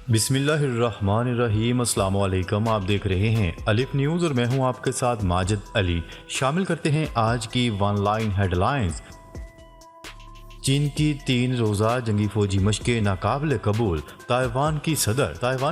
بسم اللہ الرحمن الرحیم۔ السلام علیکم، آپ دیکھ رہے ہیں الف نیوز اور میں ہوں آپ کے ساتھ ماجد علی۔ شامل کرتے ہیں آج کی ون لائن ہیڈ لائنز۔ چین کی 3 روزہ جنگی فوجی مشقیں ناقابل قبول۔ تائیوان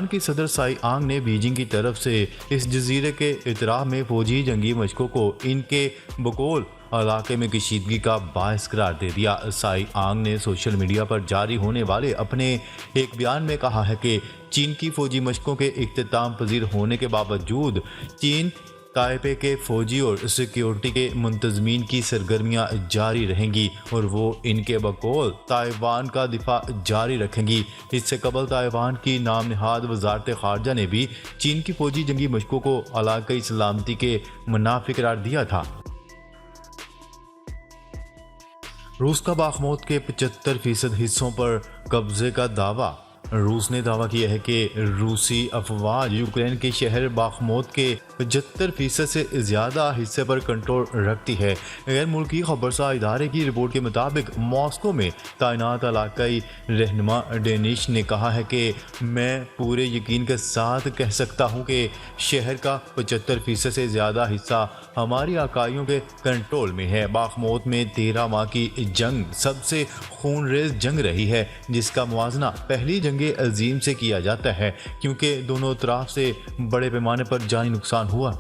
کی صدر سائی آنگ نے بیجنگ کی طرف سے اس جزیرے کے اطراف میں فوجی جنگی مشقوں کو ان کے بقول علاقے میں کشیدگی کا باعث قرار دے دیا۔ سائی آنگ نے سوشل میڈیا پر جاری ہونے والے اپنے ایک بیان میں کہا ہے کہ چین کی فوجی مشقوں کے اختتام پذیر ہونے کے باوجود چین تائپے کے فوجی اور سیکیورٹی کے منتظمین کی سرگرمیاں جاری رہیں گی اور وہ ان کے بقول تائیوان کا دفاع جاری رکھیں گی۔ اس سے قبل تائیوان کی نام نہاد وزارت خارجہ نے بھی چین کی فوجی جنگی مشقوں کو علاقائی سلامتی کے منافی قرار دیا تھا۔ روس کا باخموت کے 75% حصوں پر قبضے کا دعویٰ۔ روس نے دعویٰ کیا ہے کہ روسی افواج یوکرین کے شہر باخموت کے 75% سے زیادہ حصے پر کنٹرول رکھتی ہے۔ غیر ملکی خبرساز ادارے کی رپورٹ کے مطابق ماسکو میں تعینات علاقائی رہنما ڈینش نے کہا ہے کہ میں پورے یقین کے ساتھ کہہ سکتا ہوں کہ شہر کا 75% سے زیادہ حصہ ہماری اکائیوں کے کنٹرول میں ہے۔ باخموت میں 13 ماہ کی جنگ سب سے خون ریز جنگ رہی ہے، جس کا موازنہ پہلی جنگ عظیم سے کیا جاتا ہے کیونکہ دونوں طرف سے بڑے پیمانے پر جانی نقصان ہوا۔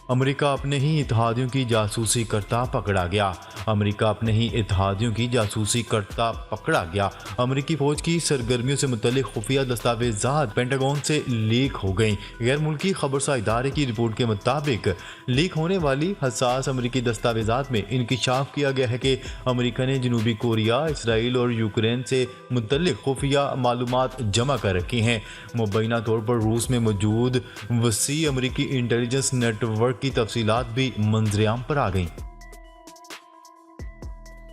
امریکہ اپنے ہی اتحادیوں کی جاسوسی کرتا پکڑا گیا۔ امریکی فوج کی سرگرمیوں سے متعلق خفیہ دستاویزات پینٹاگون سے لیک ہو گئیں۔ غیر ملکی خبرساز ادارے کی رپورٹ کے مطابق لیک ہونے والی حساس امریکی دستاویزات میں انکشاف کیا گیا ہے کہ امریکہ نے جنوبی کوریا، اسرائیل اور یوکرین سے متعلق خفیہ معلومات جمع کر رکھی ہیں۔ مبینہ طور پر روس میں موجود وسیع امریکی انٹیلیجنس نیٹ ورک کی تفصیلات بھی منظر عام پر آ گئیں۔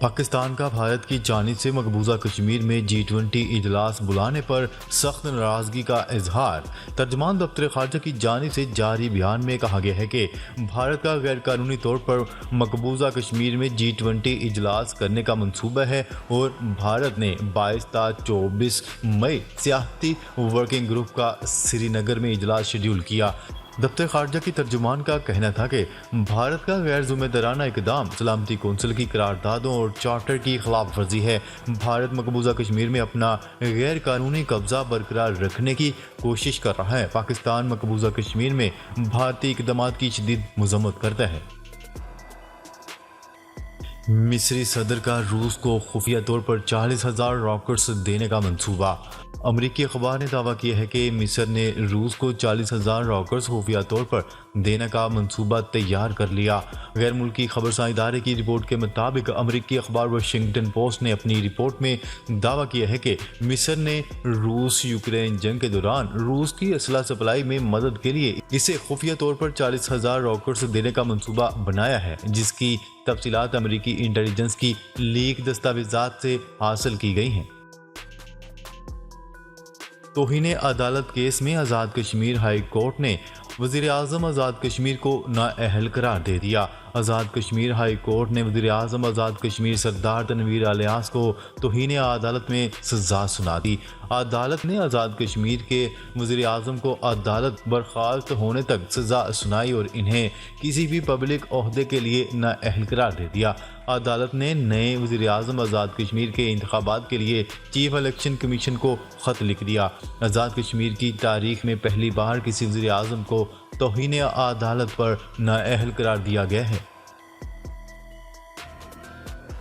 پاکستان کا بھارت کی جانب سے مقبوضہ کشمیر میں G20 اجلاس بلانے پر سخت ناراضگی کا اظہار۔ ترجمان دفتر خارجہ کی جانب سے جاری بیان میں کہا گیا ہے کہ بھارت کا غیر قانونی طور پر مقبوضہ کشمیر میں G20 اجلاس کرنے کا منصوبہ ہے اور بھارت نے 22 تا 24 مئی سیاحتی ورکنگ گروپ کا سری نگر میں اجلاس شیڈول کیا۔ دفتر خارجہ کی ترجمان کا کہنا تھا کہ بھارت کا غیر ذمہ دارانہ اقدام سلامتی کونسل کی قراردادوں اور چارٹر کی خلاف ورزی ہے۔ بھارت مقبوضہ کشمیر میں اپنا غیر قانونی قبضہ برقرار رکھنے کی کوشش کر رہا ہے۔ پاکستان مقبوضہ کشمیر میں بھارتی اقدامات کی شدید مذمت کرتا ہے۔ مصری صدر کا روس کو خفیہ طور پر 40,000 راکٹس دینے کا منصوبہ۔ امریکی اخبار نے دعویٰ کیا ہے کہ مصر نے روس کو 40,000 راکٹس خفیہ طور پر دینے کا منصوبہ تیار کر لیا۔ غیر ملکی خبرساز ادارے کی رپورٹ کے مطابق امریکی اخبار واشنگٹن پوسٹ نے اپنی رپورٹ میں دعویٰ کیا ہے کہ مصر نے روس یوکرین جنگ کے دوران روس کی اسلحہ سپلائی میں مدد کے لیے اسے خفیہ طور پر 40,000 راکٹس دینے کا منصوبہ بنایا ہے، جس کی تفصیلات امریکی انٹیلیجنس کی لیک دستاویزات سے حاصل کی گئی ہیں۔ توہین عدالت کیس میں آزاد کشمیر ہائی کورٹ نے وزیر اعظم آزاد کشمیر کو نااہل قرار دے دیا۔ آزاد کشمیر ہائی کورٹ نے وزیر اعظم آزاد کشمیر سردار تنویر الیاس کو توہین عدالت میں سزا سنا دی۔ عدالت نے آزاد کشمیر کے وزیر اعظم کو عدالت برخاست ہونے تک سزا سنائی اور انہیں کسی بھی پبلک عہدے کے لیے نااہل قرار دے دیا۔ عدالت نے نئے وزیر اعظم آزاد کشمیر کے انتخابات کے لیے چیف الیکشن کمیشن کو خط لکھ دیا۔ آزاد کشمیر کی تاریخ میں پہلی بار کسی وزیر اعظم کو توہین عدالت پر نااہل قرار دیا گیا ہے۔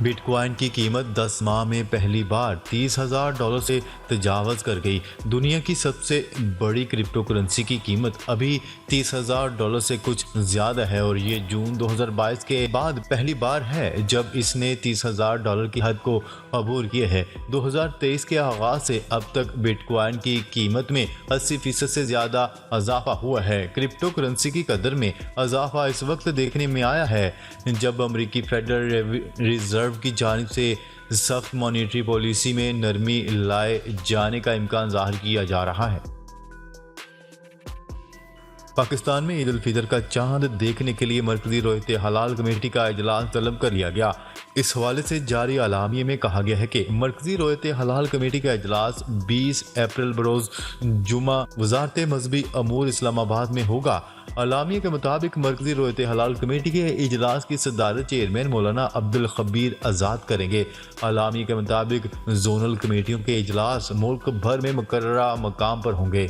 بٹ کوائن کی قیمت 10 ماہ میں پہلی بار $30,000 سے تجاوز کر گئی۔ دنیا کی سب سے بڑی کرپٹو کرنسی کی قیمت ابھی $30,000 سے کچھ زیادہ ہے اور یہ جون 2022 کے بعد پہلی بار ہے جب اس نے $30,000 کی حد کو عبور کیا ہے۔ 2023 کے آغاز سے اب تک بٹ کوائن کی قیمت میں 80% سے زیادہ اضافہ ہوا ہے۔ کرپٹو کرنسی کی قدر میں اضافہ اس وقت دیکھنے میں آیا ہے جب امریکی فیڈرل ریزرو کی جانب سے سخت مانیٹری پالیسی میں نرمی لائے جانے کا امکان ظاہر کیا جا رہا ہے۔ پاکستان میں عید الفطر کا چاند دیکھنے کے لیے مرکزی رویت حلال کمیٹی کا اجلاس طلب کر لیا گیا۔ اس حوالے سے جاری اعلامیے میں کہا گیا ہے کہ مرکزی رویت حلال کمیٹی کا اجلاس 20 اپریل بروز جمعہ وزارت مذہبی امور اسلام آباد میں ہوگا۔ اعلامیے کے مطابق مرکزی رویت حلال کمیٹی کے اجلاس کی صدارت چیئرمین مولانا عبدالخبیر آزاد کریں گے۔ اعلامیے کے مطابق زونل کمیٹیوں کے اجلاس ملک بھر میں مقررہ مقام پر ہوں گے۔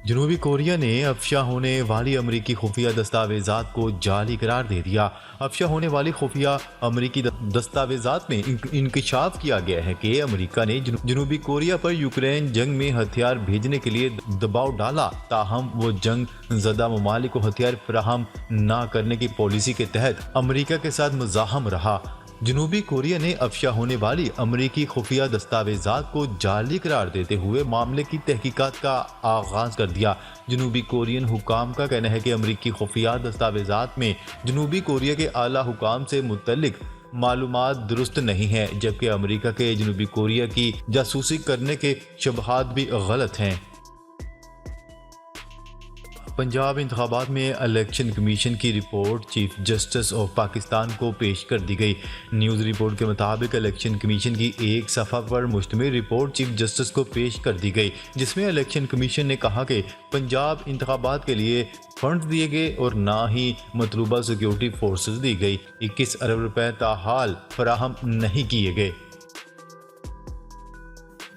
جنوبی کوریا نے افشا ہونے والی امریکی خفیہ دستاویزات کو جعلی قرار دے دیا۔ افشا ہونے والی خفیہ امریکی دستاویزات میں انکشاف کیا گیا ہے کہ امریکہ نے جنوبی کوریا پر یوکرین جنگ میں ہتھیار بھیجنے کے لیے دباؤ ڈالا، تاہم وہ جنگ زدہ ممالک کو ہتھیار فراہم نہ کرنے کی پالیسی کے تحت امریکہ کے ساتھ مزاحم رہا۔ جنوبی کوریا نے افشا ہونے والی امریکی خفیہ دستاویزات کو جعلی قرار دیتے ہوئے معاملے کی تحقیقات کا آغاز کر دیا۔ جنوبی کورین حکام کا کہنا ہے کہ امریکی خفیہ دستاویزات میں جنوبی کوریا کے اعلیٰ حکام سے متعلق معلومات درست نہیں ہیں، جبکہ امریکہ کے جنوبی کوریا کی جاسوسی کرنے کے شبہات بھی غلط ہیں۔ پنجاب انتخابات میں الیکشن کمیشن کی report chief justice of Pakistan کو پیش کر دی گئی۔ نیوز رپورٹ کے مطابق الیکشن کمیشن کی ایک صفحہ پر مشتمل رپورٹ چیف جسٹس کو پیش کر دی گئی، جس میں الیکشن کمیشن نے کہا کہ پنجاب انتخابات کے لیے فنڈز دیے گئے اور نہ ہی مطلوبہ سیکیورٹی فورسز دی گئی۔ 21 ارب روپے تاحال فراہم نہیں کیے گئے۔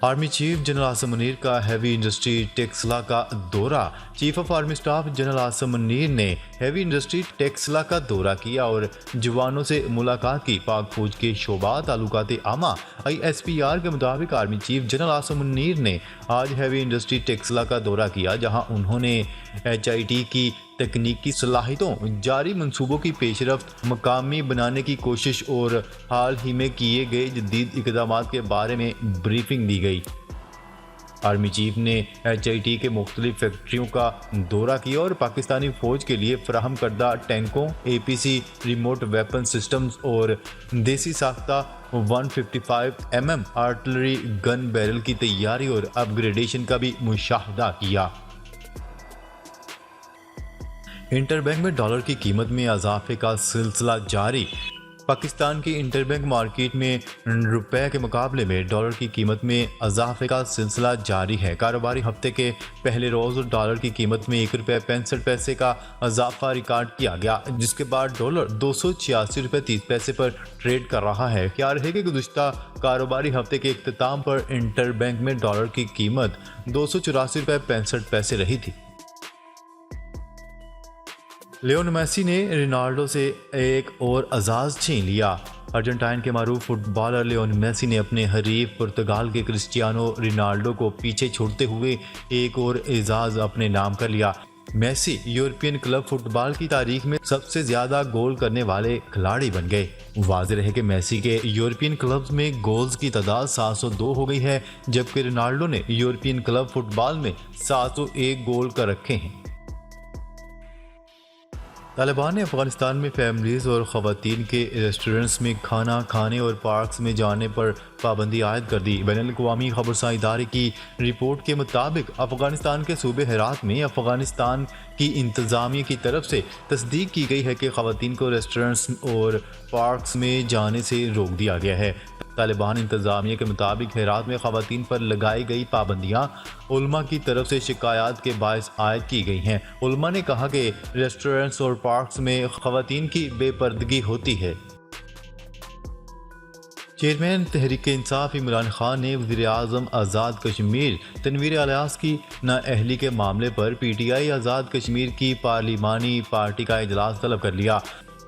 Army chief general Asim Munir کا ہیوی انڈسٹری ٹیکسلا کا دورہ۔ Chief of army staff general Asim Munir نے ہیوی انڈسٹری ٹیکسلا کا دورہ کیا اور جوانوں سے ملاقات کی۔ پاک فوج کے شعبہ تعلقات عامہ ISPR کے مطابق army chief general Asim Munir نے آج ہیوی انڈسٹری ٹیکسلا کا دورہ کیا، جہاں انہوں نے HIT کی تکنیکی صلاحیتوں، جاری منصوبوں کی پیش رفت، مقامی بنانے کی کوشش اور حال ہی میں کیے گئے جدید اقدامات کے بارے میں بریفنگ دی گئی۔ آرمی چیف نے HIT کے مختلف فیکٹریوں کا دورہ کیا اور پاکستانی فوج کے لیے فراہم کردہ ٹینکوں، APC ریموٹ ویپن سسٹمز اور دیسی ساختہ 155mm آرٹلری گن بیرل کی تیاری اور اپ گریڈیشن کا بھی مشاہدہ کیا۔ انٹر بینک میں ڈالر کی قیمت میں اضافے کا سلسلہ جاری۔ پاکستان کی انٹر بینک مارکیٹ میں روپے کے مقابلے میں ڈالر کی قیمت میں اضافے کا سلسلہ جاری ہے۔ کاروباری ہفتے کے پہلے روز ڈالر کی قیمت میں 1 روپے 65 پیسے کا اضافہ ریکارڈ کیا گیا، جس کے بعد ڈالر 286 روپے 30 پیسے پر ٹریڈ کر رہا ہے۔ خیال ہے کہ گزشتہ کاروباری ہفتے کے اختتام پر انٹر بینک میں ڈالر کی قیمت 284 روپے 65 پیسے رہی تھی۔ لیون میسی نے رونالڈو سے ایک اور اعزاز چھین لیا۔ ارجنٹائن کے معروف فٹ بالر لیون میسی نے اپنے حریف پرتگال کے کرسٹیانو رونالڈو کو پیچھے چھوڑتے ہوئے ایک اور اعزاز اپنے نام کر لیا۔ میسی یورپین کلب فٹ بال کی تاریخ میں سب سے زیادہ گول کرنے والے کھلاڑی بن گئے۔ واضح ہے کہ میسی کے یورپین کلبز میں گولز کی تعداد 702 ہو گئی ہے، جبکہ رونالڈو نے یورپین کلب فٹ بال میں 701 گول کر رکھے ہیں۔ طالبان نے افغانستان میں فیملیز اور خواتین کے ریسٹورنٹس میں کھانا کھانے اور پارکس میں جانے پر پابندی عائد کر دی۔ بین الاقوامی خبرساں ادارے کی رپورٹ کے مطابق افغانستان کے صوبے ہرات میں افغانستان کی انتظامیہ کی طرف سے تصدیق کی گئی ہے کہ خواتین کو ریسٹورنٹس اور پارکس میں جانے سے روک دیا گیا ہے۔ طالبان انتظامیہ کے مطابق ہرات میں خواتین پر لگائی گئی پابندیاں علماء کی طرف سے شکایات کے باعث عائد کی گئی ہیں۔ علماء نے کہا کہ ریسٹورنٹس اور پارکس میں خواتین کی بے پردگی ہوتی ہے۔ چیئرمین تحریک انصاف عمران خان نے وزیر اعظم آزاد کشمیر تنویر الیاس کی نااہلی کے معاملے پر PTI آزاد کشمیر کی پارلیمانی پارٹی کا اجلاس طلب کر لیا۔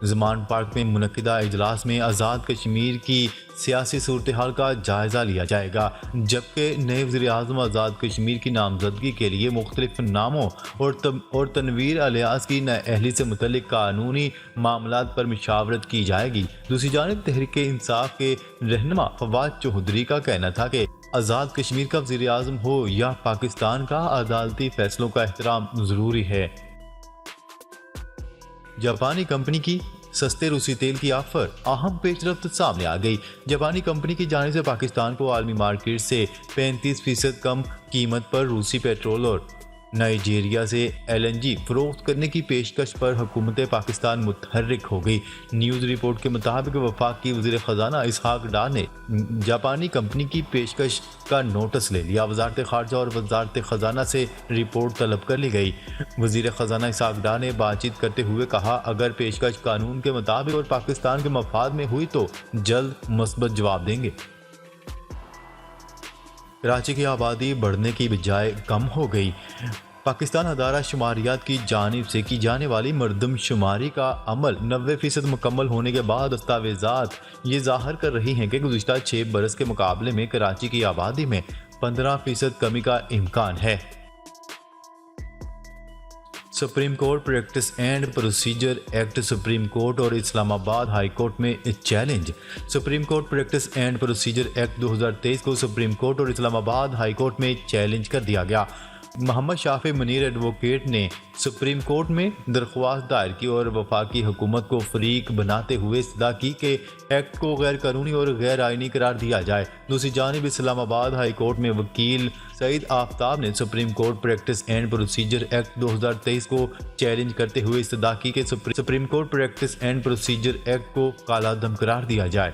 زمان پارک میں منعقدہ اجلاس میں آزاد کشمیر کی سیاسی صورتحال کا جائزہ لیا جائے گا، جبکہ نئے وزیر اعظم آزاد کشمیر کی نامزدگی کے لیے مختلف ناموں اور تنویر الیاس کی نااہلی سے متعلق قانونی معاملات پر مشاورت کی جائے گی۔ دوسری جانب تحریک انصاف کے رہنما فواد چودھری کا کہنا تھا کہ آزاد کشمیر کا وزیر اعظم ہو یا پاکستان کا، عدالتی فیصلوں کا احترام ضروری ہے۔ جاپانی کمپنی کی سستے روسی تیل کی آفر، اہم پیش رفت سامنے آ گئی۔ جاپانی کمپنی کی جانب سے پاکستان کو عالمی مارکیٹ سے 35% کم قیمت پر روسی پیٹرول اور نائجیریا سے LNG فروخت کرنے کی پیشکش پر حکومت پاکستان متحرک ہو گئی۔ نیوز رپورٹ کے مطابق وفاقی وزیر خزانہ اسحاق ڈار نے جاپانی کمپنی کی پیشکش کا نوٹس لے لیا۔ وزارت خارجہ اور وزارت خزانہ سے رپورٹ طلب کر لی گئی۔ وزیر خزانہ اسحاق ڈار نے بات چیت کرتے ہوئے کہا، اگر پیشکش قانون کے مطابق اور پاکستان کے مفاد میں ہوئی تو جلد مثبت جواب دیں گے۔ کراچی کی آبادی بڑھنے کی بجائے کم ہو گئی۔ پاکستان ادارہ شماریات کی جانب سے کی جانے والی مردم شماری کا عمل 90% مکمل ہونے کے بعد دستاویزات یہ ظاہر کر رہی ہیں کہ گزشتہ 6 برس کے مقابلے میں کراچی کی آبادی میں 15% کمی کا امکان ہے۔ Supreme court practice and procedure act supreme court اور اسلام آباد ہائی کورٹ میں challenge. Supreme court practice and procedure act 2023 کو سپریم کورٹ اور اسلام آباد ہائی کورٹ میں چیلنج کر دیا گیا۔ محمد شافی منیر ایڈووکیٹ نے سپریم کورٹ میں درخواست دائر کی اور وفاقی حکومت کو فریق بناتے ہوئے استدعا کی کہ ایکٹ کو غیر قانونی اور غیر آئینی قرار دیا جائے۔ دوسری جانب اسلام آباد ہائی کورٹ میں وکیل سعید آفتاب نے supreme court practice and procedure act 2023 کو چیلنج کرتے ہوئے استدعا کی کہ supreme court practice and procedure act کو کالا دم قرار دیا جائے۔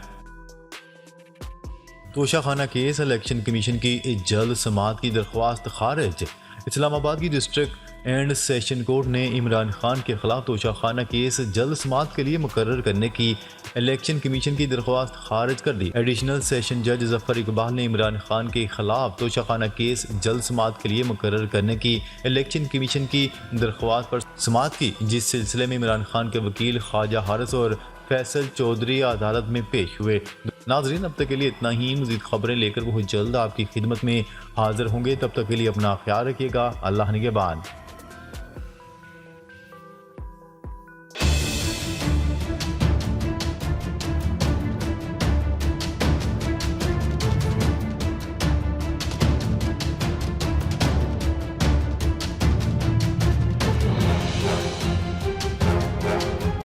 توشہ خانہ کیس الیکشن کمیشن کی جلد سماعت کی درخواست خارج۔ اسلام آباد کی ڈسٹرکٹ اینڈ سیشن کورٹ نے عمران خان کے خلاف توشہ خانہ کیس جلد سماعت کے لیے مقرر کرنے کی الیکشن کمیشن کی درخواست خارج کر دی۔ ایڈیشنل سیشن جج ظفر اقبال نے عمران خان کے خلاف توشہ خانہ کیس جلد سماعت کے لیے مقرر کرنے کی الیکشن کمیشن کی درخواست پر سماعت کی، جس سلسلے میں عمران خان کے وکیل خواجہ حارث اور فیصل چودھری عدالت میں پیش ہوئے۔ ناظرین، اب تک کے لیے اتنا ہی۔ مزید خبریں لے کر بہت جلد آپ کی خدمت میں حاضر ہوں گے۔ تب تک کے لیے اپنا خیال رکھیے گا۔ اللہ نگہبان۔